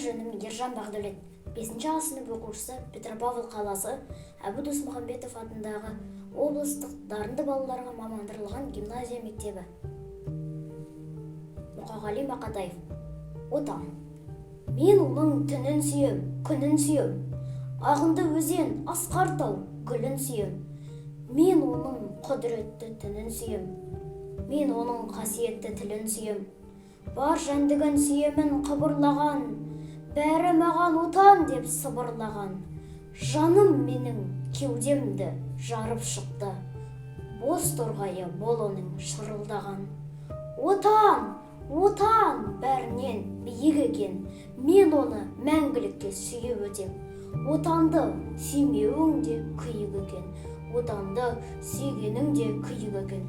аты-жөнім Ержан Бақдәулет. 5-ші сынып оқушысы, Петропавл қаласы Әбу Досмұхамбетов атындағы облыстық дарынды балаларға мамандырылған гимназия мектебі. Мұқағали Мақатаев. Отан. Мен оның түнін сүйем, күнін сүйем. Ағынды өзен, асқар тау, гүлін сүйем. Мен оның құдіретті түнін сүйем. Мен оның қасиетті тілін сүйем. Бар жәндігін сүйемін қыбырлаған, бәрі маған отан деп сыбырлаған. Жаным менің кеудемді жарып шықты, боз торғайы бол оның шырылдаған. Отан, отан бәрінен биік екен, мен оны мәңгілікке сүйіп өтем. Отанды сүймеуің де күйік екен, отанды сүйгенің де күйік екен.